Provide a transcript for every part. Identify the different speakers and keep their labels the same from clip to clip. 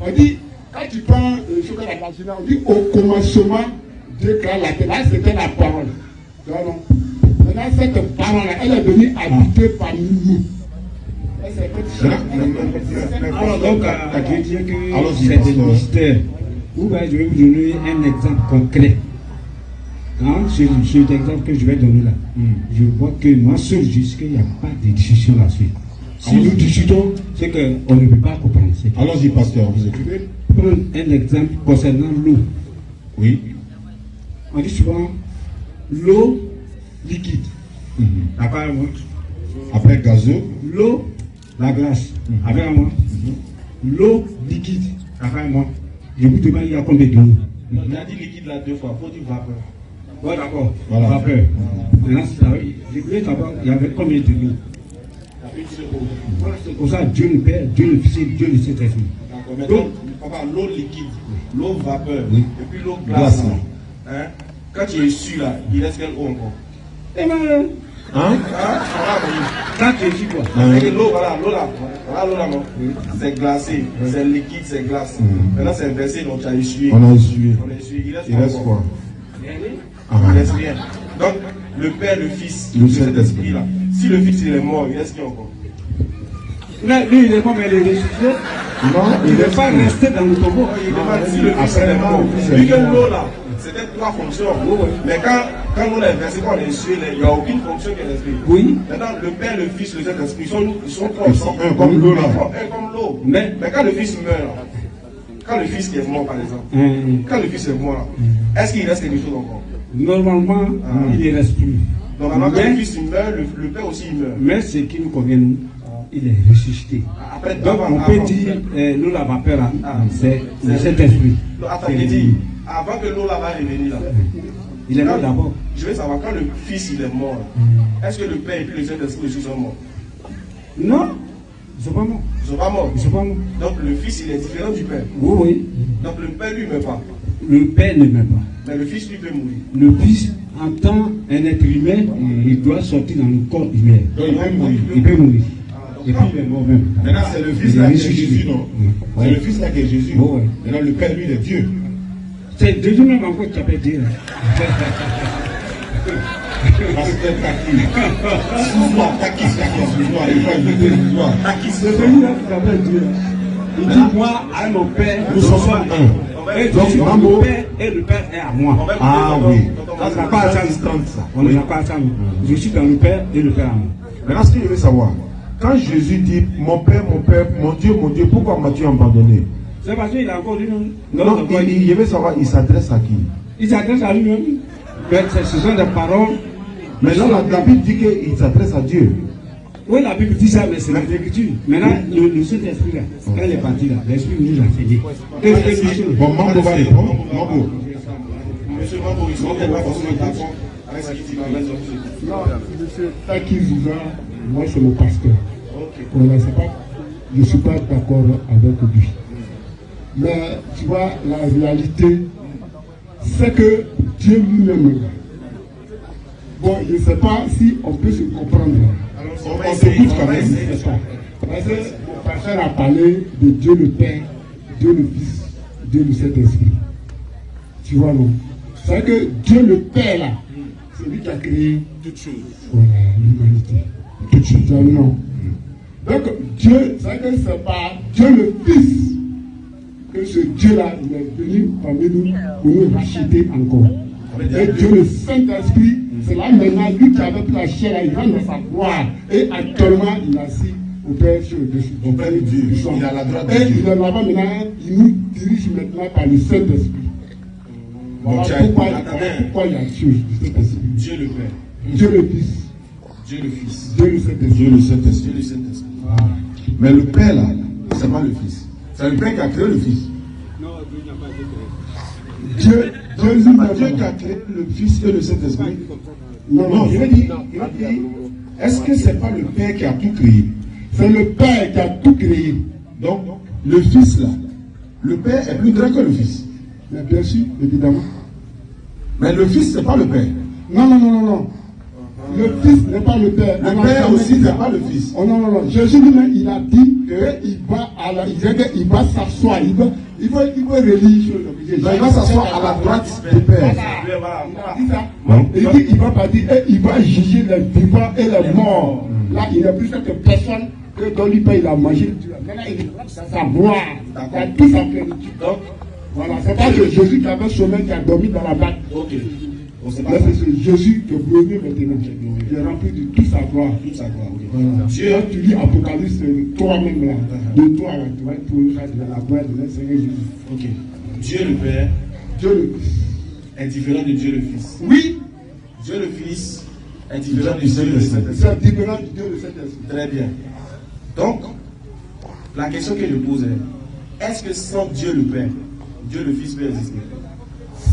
Speaker 1: On dit, quand tu prends le chocolat national, on dit au commencement, Dieu créa la terre. Là, c'était la parole. Non, non. Maintenant, cette parole-là, elle est venue habiter parmi nous.
Speaker 2: Alors, donc, à Dieu dire que c'est des mystères. Je vais vous donner un exemple concret. Sur l'exemple que je vais donner là, je vois que moi seul, jusqu'il n'y a pas de discussion là-dessus. Si nous discutons, c'est qu'on ne peut pas comprendre.
Speaker 3: Allons-y, pasteur, vous écoutez.
Speaker 2: Prendre un exemple concernant l'eau.
Speaker 3: Oui.
Speaker 2: On dit souvent l'eau liquide. Après moi.
Speaker 3: Après gazeux.
Speaker 2: L'eau, la glace. Après moi. L'eau liquide. Après moi. Je vous demande il y a combien d'eau.
Speaker 4: On a dit liquide là 2 fois, il faut dire vapeur.
Speaker 2: Bon, d'accord.
Speaker 3: Voilà.
Speaker 2: Vapeur. Maintenant, je voulais savoir, il y avait combien de l'eau. Voilà, c'est comme ça, Dieu le Père, Dieu le Fils, Dieu le Saint-Esprit.
Speaker 4: D'accord, maintenant, on parle l'eau liquide, l'eau vapeur, et puis l'eau glace. Hein? Quand tu es su là, il reste quelle eau encore?
Speaker 2: Eh bien, quand tu es su quoi?
Speaker 4: L'eau, voilà, l'eau là, non? C'est glacé, c'est liquide, c'est glace. Maintenant, c'est inversé, donc tu as essuyé.
Speaker 3: On a essuyé.
Speaker 4: Il reste quoi? Il reste rien. Donc, le Père, le Fils, le Saint-Esprit là. Si le Fils il est mort, il reste qui encore?
Speaker 2: Mais lui, il est mort, mais il est ressuscité.
Speaker 3: Non,
Speaker 2: il n'est pas resté dans le tombeau.
Speaker 4: Si le Fils est mort, vu que l'eau là, c'était 3 fonctions. Mais quand l'eau est versée, quand on est essuyé, il n'y a aucune fonction qui est restée.
Speaker 2: Oui.
Speaker 4: Maintenant, le Père, le Fils, le Saint-Esprit, ils sont 3
Speaker 3: Ils
Speaker 4: aussi.
Speaker 3: sont un comme l'eau là.
Speaker 4: Un comme l'eau. Mais quand le Fils meurt, quand le Fils qui est mort par exemple, quand le Fils est mort, est-ce qu'il reste quelque chose encore?
Speaker 2: Normalement, il ne reste plus.
Speaker 4: Normalement, quand le Fils meurt, le Père aussi il meurt.
Speaker 2: Mais ce qui nous convient, nous, il est ressuscité.
Speaker 4: Après,
Speaker 2: donc on peut dire, l'eau la vapeur, c'est le Saint-Esprit.
Speaker 4: Attends, il dit, avant que l'eau là va revenir là.
Speaker 2: Il est mort d'abord.
Speaker 4: Je veux savoir, quand le Fils il est mort, est-ce que le Père et puis le Saint-Esprit aussi sont morts?
Speaker 2: Non, ils ne sont pas morts.
Speaker 4: Ils ne sont pas morts.
Speaker 2: Ils sont pas morts.
Speaker 4: Donc le Fils il est différent du Père.
Speaker 2: Oui, oui.
Speaker 4: Donc le Père lui ne meurt pas.
Speaker 2: Le Père ne meurt pas.
Speaker 4: Mais le Fils lui peut mourir.
Speaker 2: Le Fils, en tant qu'un être humain, il doit sortir dans le corps humain.
Speaker 3: Donc il peut mourir.
Speaker 2: Il peut mourir. Et puis il est mort même.
Speaker 3: Maintenant c'est le Fils là qui est Jésus, non? C'est le Fils là qui est Jésus. Maintenant le Père lui il est Dieu.
Speaker 2: C'est Jésus même encore qui appelle Dieu.
Speaker 3: Parce que Taki. Excuse-moi, Taki, excuse-moi. Il faut éviter l'histoire. Taki,
Speaker 2: c'est celui-là qui appelle Dieu. Il dit moi, à mon Père, nous sommes un. Et donc, mon Père et le Père est à moi.
Speaker 3: Ah oui.
Speaker 2: On n'a pas à ça. On n'a pas à ça. Je suis dans le Père et le Père à moi.
Speaker 3: Maintenant, ce que je veux savoir, quand Jésus dit mon Père, mon Dieu, pourquoi m'as-tu abandonné?
Speaker 2: C'est parce qu'il a encore dit non.
Speaker 3: Non, je veux savoir, il s'adresse à qui?
Speaker 2: Il s'adresse à lui-même. Ce sont des paroles.
Speaker 3: Mais là, la Bible dit qu'il s'adresse à Dieu.
Speaker 2: Oui, la Bible dit ça, mais c'est l'écriture. Maintenant, le Saint-Esprit là, quand il est parti là, l'Esprit nous a fait.
Speaker 3: Bon, Mambo va répondre. Mambo.
Speaker 4: Monsieur Mambo, ils sont pas forcément d'accord avec ce qu'il dit.
Speaker 1: Non, monsieur Taki Zouza, moi c'est mon pasteur. Voilà, c'est pas, je ne suis pas d'accord avec lui. Mais tu vois, la réalité, c'est que Dieu lui-même. Bon, je ne sais pas si on peut se comprendre. On s'écoute quand même, c'est ça. Parce que le pasteur a parlé de Dieu le Père, Dieu le Fils, Dieu le Saint-Esprit. Tu vois, non? C'est vrai que Dieu le Père, là, c'est lui qui a créé toutes choses. Voilà, l'humanité. Toutes choses. Non. Donc, Dieu, c'est vrai que c'est pas Dieu le Fils que ce Dieu-là, il est venu parmi nous pour nous racheter encore. Et Dieu le Saint-Esprit, c'est là maintenant lui qui avait pris la chair, là, il rentre dans sa gloire. Et actuellement, il est assis au Père sur le dessus.
Speaker 3: Au Père de Dieu. Il a la droite de
Speaker 1: Dieu. Et il est là-bas maintenant, il nous dirige maintenant par le Saint-Esprit. Voilà pourquoi il y a Dieu, le Saint-Esprit.
Speaker 4: Dieu le Père.
Speaker 1: Dieu le Fils.
Speaker 4: Dieu le Fils.
Speaker 1: Dieu le Saint-Esprit.
Speaker 3: Dieu le Saint-Esprit.
Speaker 4: Dieu le Saint-Esprit.
Speaker 3: Mais le Père là, c'est pas le Fils. C'est le Père qui a créé le Fils.
Speaker 2: Non, Dieu n'a pas été créé.
Speaker 3: Dieu qui a créé le Fils et le Saint-Esprit. Non, je veux dire, est-ce que c'est pas le Père qui a tout créé?
Speaker 1: C'est le Père qui a tout créé.
Speaker 3: Donc, le Fils là, le Père est plus grand que le Fils.
Speaker 1: Mais bien sûr, évidemment.
Speaker 3: Mais le Fils, c'est pas le Père.
Speaker 1: Non. Le Fils n'est pas le Père.
Speaker 3: Le Père aussi n'est pas le Fils.
Speaker 1: Oh non. Jésus lui-même, il a dit qu'il va s'asseoir. Il va relire.
Speaker 3: Il va s'asseoir à la droite du Père.
Speaker 1: Voilà. Il a dit ça. Il dit qu'il va pas dire, il va juger les vivants et les morts. Là, il n'y a plus cette personne que dans lui, il a mangé. Maintenant, il est sa gloire. Il a tout sa plénitude. Voilà, c'est pas que Jésus qui avait sommeil qui a dormi dans la bague.
Speaker 4: Ok.
Speaker 1: Là, c'est Jésus que vous voyez maintenant. Il est rempli de toute sa gloire.
Speaker 4: Toute sa gloire, ok.
Speaker 1: Voilà.
Speaker 4: Dieu.
Speaker 1: Quand tu lis Apocalypse, toi-même là, de toi, là, tu vas trouver ça de la gloire de notre Seigneur Jésus.
Speaker 4: Ok. Dieu le Père
Speaker 1: Dieu le Fils
Speaker 4: est différent de Dieu le Fils.
Speaker 1: Oui,
Speaker 4: Dieu le Fils est différent de Dieu le Saint-Esprit.
Speaker 1: c'est différent de Dieu le Saint-Esprit.
Speaker 4: Très bien. Donc, la question que je pose est, est-ce que sans Dieu le Père, Dieu le Fils peut exister?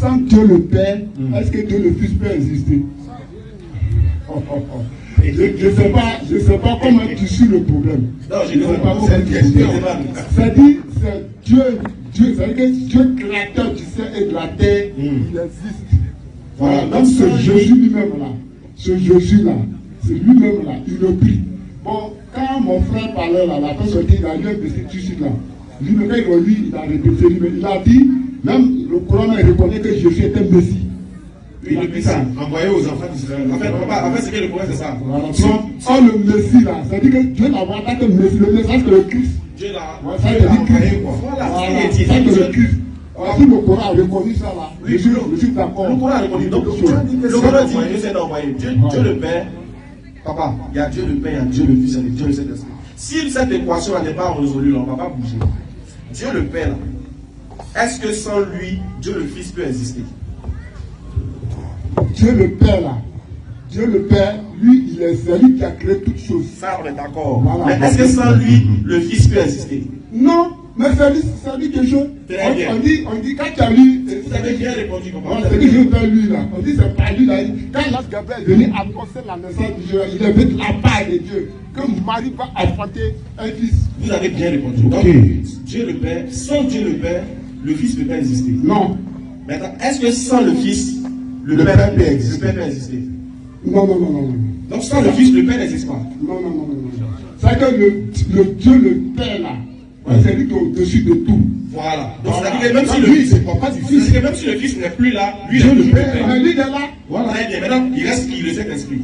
Speaker 1: Sans Dieu le Père, est-ce que Dieu le Fils peut exister? Je ne sais pas comment tu suis le problème.
Speaker 4: Non, je ne sais pas comment tu suis.
Speaker 1: C'est-à-dire, c'est c'est-à-dire que Dieu créateur du ciel et de la terre, il existe. Voilà, donc ce Jésus lui-même là, ce Jésus-là, c'est lui-même là, il le prie. Bon, quand mon frère parlait là, la personne dit, il a lu un verset tout de suite là. Lui-même, quand il a répété, lui-même, il a dit, même le Coran reconnaît que Jésus est un Messie.
Speaker 4: Oui, depuis ça, envoyé aux enfants d'Israël. En fait, c'est que le problème, c'est ça.
Speaker 1: Voilà. Donc, le Messie là, c'est-à-dire que Dieu n'a pas tant que Messie, le message que le Christ.
Speaker 4: Dieu l'a
Speaker 1: envoyé quoi.
Speaker 4: Voilà,
Speaker 1: c'est le Christ. Alors, si le Coran a reconnu ça là, je suis d'accord.
Speaker 4: Le Coran a reconnu. Donc, le Coran dit que Dieu s'est envoyé. Dieu le Père, papa, il y a Dieu le Père, il y a Dieu le Fils, il y a Dieu le Saint-Esprit. Si cette équation n'est pas résolue, là, on ne va pas bouger. Dieu le Père, là, est-ce que sans lui, Dieu le Fils peut exister?
Speaker 1: Dieu le Père là, Dieu le Père, lui, il est celui qui a créé toutes choses.
Speaker 4: Ça, on est d'accord.
Speaker 1: Voilà.
Speaker 4: Mais est-ce que sans lui, le Fils peut exister?
Speaker 1: Non, mais ça dit quelque chose.
Speaker 4: Très bien.
Speaker 1: On dit, quand tu as lu.
Speaker 4: Vous avez bien répondu, papa.
Speaker 1: C'est que je vais lui là. On dit, c'est pas lui là. Quand l'ange Gabriel est venu annoncer la naissance de Dieu, il est venu de la part de Dieu. Que Marie va enfanter un fils.
Speaker 4: Vous avez bien répondu. Donc, Dieu le Père, sans Dieu le Père, le Fils ne peut pas exister.
Speaker 1: Non.
Speaker 4: Maintenant, est-ce que sans le Fils, le Père peut exister?
Speaker 1: Non.
Speaker 4: Donc, sans le Fils, le Père n'existe pas.
Speaker 1: Non. C'est que le Dieu, le Père là, c'est lui qui est au-dessus de tout.
Speaker 4: Voilà. Donc, c'est-à-dire que même si le Fils, c'est pas du Fils, même si le Fils n'est plus là, lui,
Speaker 1: Dieu le Père, mais lui il est là.
Speaker 4: Voilà. Très bien. Maintenant, il reste qui? Le Saint-Esprit.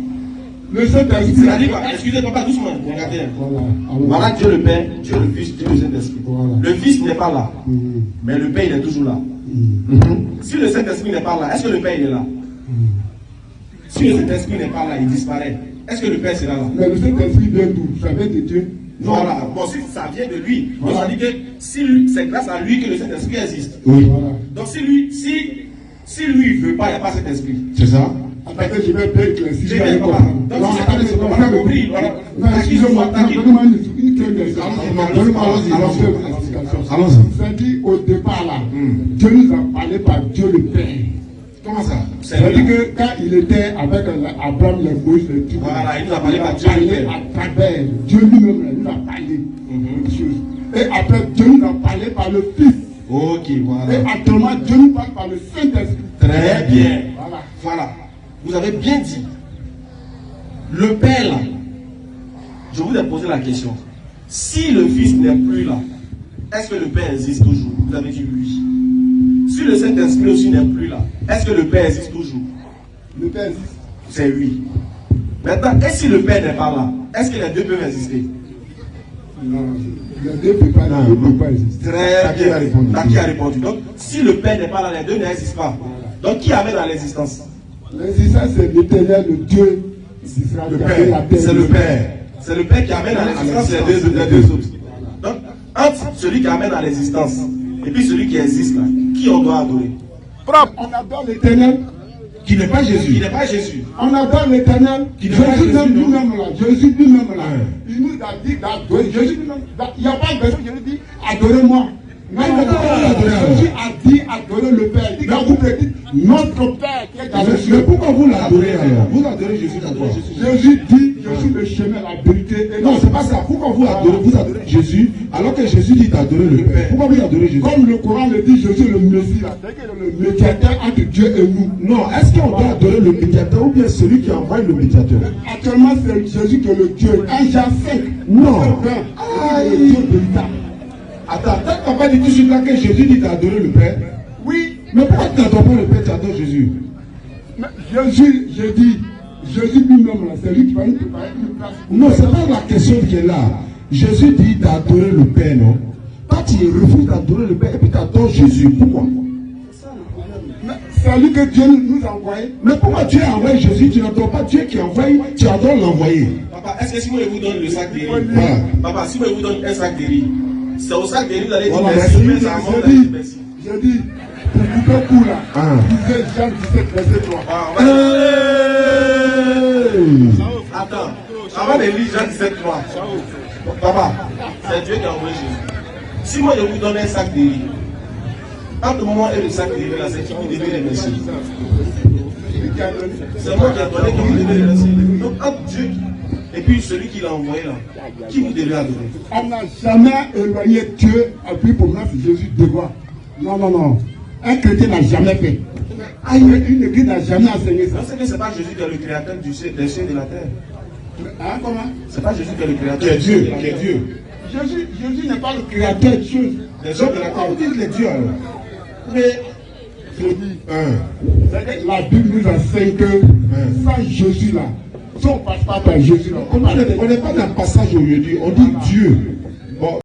Speaker 1: Le Saint-Esprit.
Speaker 4: C'est-à-dire, excusez papa, doucement, regardez. Voilà Dieu le Père, Dieu le Fils, Dieu le Saint-Esprit. Voilà. Le Fils n'est pas là, mais le Père il est toujours là. Si le Saint-Esprit n'est pas là, est-ce que le Père il est là? Si le Saint-Esprit n'est pas là, il disparaît. Est-ce que le Père sera là?
Speaker 1: Mais le Saint-Esprit vient d'où? Ça vient de Dieu.
Speaker 4: Voilà. Bon, si ça vient de lui, voilà. Donc ça dit que c'est grâce à lui que le Saint-Esprit existe.
Speaker 1: Oui. Voilà.
Speaker 4: Donc si lui ne veut pas, il n'y a pas Saint-Esprit.
Speaker 3: C'est ça?
Speaker 1: Attendez, je vais bien éclaircir.
Speaker 4: J'ai bien compris. Donc si c'est pas compris, voilà.
Speaker 1: Excusez-moi, donnez-moi une claire.
Speaker 3: Allons-y.
Speaker 1: C'est-à-dire au départ là, Dieu nous a parlé par Dieu le Père.
Speaker 3: Comment ça?
Speaker 1: C'est-à-dire que quand il était avec Abraham, les Moïse, les tout,
Speaker 4: voilà, il nous a parlé par Dieu le Père.
Speaker 1: À travers Dieu lui-même, il nous a parlé de choses. Et après, Dieu nous a parlé par le Fils.
Speaker 4: Ok, voilà.
Speaker 1: Et actuellement, Dieu nous parle par le Saint-Esprit.
Speaker 4: Très bien.
Speaker 1: Voilà.
Speaker 4: Vous avez bien dit. Le Père là, je vous ai posé la question. Si le Fils n'est plus là, est-ce que le Père existe toujours? Vous avez dit oui. Si le Saint-Esprit aussi n'est plus là, est-ce que le Père existe toujours?
Speaker 1: Le Père existe.
Speaker 4: C'est oui. Maintenant, et si le Père n'est pas là, est-ce que les deux peuvent exister?
Speaker 1: Non, les deux ne peuvent pas exister.
Speaker 4: Très bien. Qui a répondu? Donc, si le Père n'est pas là, les deux n'existent pas. Donc, qui amène à l'existence?
Speaker 1: L'existence, c'est l'éternel, le Dieu d'Israël.
Speaker 4: Le Père. C'est le Père. C'est le Père qui amène à l'existence les deux autres. Donc, entre celui qui amène à l'existence et puis celui qui existe là, qui on doit adorer?
Speaker 1: Propre, on adore l'éternel.
Speaker 3: Qui n'est pas Jésus.
Speaker 4: Qui n'est pas Jésus.
Speaker 1: On adore l'éternel.
Speaker 3: Jésus
Speaker 1: lui-même là. Jésus lui-même là. Il nous a dit d'adorer. Jésus lui-même. Il n'y a pas de personne qui lui dit adorez-moi. Non, Jésus a dit adorer le Père. Il dit quand vous dites notre Père qui est dans les cieux.
Speaker 3: Mais pourquoi vous l'adorez alors? Vous adorez Jésus d'abord.
Speaker 1: Jésus dit je Je suis le chemin, la vérité.
Speaker 3: Non, c'est pas ça. Pourquoi vous adorez Jésus alors que Jésus dit d'adorer le Père? Pourquoi vous adorez Jésus?
Speaker 1: Comme le Coran le dit, Jésus est le Messie, c'est-à-dire le médiateur entre Dieu et nous.
Speaker 3: Non, est-ce qu'on doit adorer le médiateur ou bien celui qui envoie le médiateur?
Speaker 1: Actuellement, c'est Jésus qui est le Dieu. Un Jean 5.
Speaker 3: Non.
Speaker 1: Le Dieu véritable.
Speaker 3: Attends, t'as pas dit tout de suite là que Jésus dit d'adorer le Père?
Speaker 1: Oui.
Speaker 3: Mais pourquoi tu n'adores pas le Père, tu adores Jésus?
Speaker 1: Mais Jésus, j'ai dit, Jésus lui-même, c'est lui qui va nous préparer une place.
Speaker 3: Non, c'est pas la question qui est là. Jésus dit d'adorer le Père, non? Toi, tu refuses d'adorer le Père et puis tu adores Jésus. Pourquoi?
Speaker 1: C'est lui que Dieu nous a envoyé.
Speaker 3: Mais pourquoi Dieu a envoyé Jésus? Tu n'adores pas Dieu qui envoie, tu adores l'envoyé.
Speaker 4: Papa, est-ce que si moi je vous donne le sac de riz, papa, si moi je vous donne un sac de riz, c'est au sac de riz, vous allez dire merci, mais ça monte, merci.
Speaker 1: J'ai dit, pour couper coup là, disait Jean 17, verset 3.
Speaker 4: Attends, avant de lire Jean 17, 3. Papa, c'est Dieu qui a envoyé Jésus. Si moi je vous donne un sac de riz, entre moi et le sac de riz là, c'est qui vous devez remercier? C'est moi qui ai donné que vous devez remercier. Donc entre Dieu et puis celui qui l'a envoyé là, qui vous devez adorer?
Speaker 1: On n'a jamais éloigné Dieu et puis pour moi c'est Jésus devoir. Non, non, non. Un chrétien n'a jamais fait. Une église n'a jamais enseigné ça.
Speaker 4: Non, c'est que ce n'est pas Jésus qui est le créateur des cieux et de la terre.
Speaker 1: Hein, comment?
Speaker 4: C'est pas Jésus qui est le créateur.
Speaker 3: Qui est Dieu, qui est Dieu.
Speaker 1: Jésus n'est pas le créateur de choses.
Speaker 3: Les hommes de la terre, vous dites les dieux alors.
Speaker 1: Mais je dis, la Bible nous enseigne que sans Jésus là, si on ne passe pas par Jésus là,
Speaker 3: On n'est pas dans le passage aujourd'hui, on dit Dieu.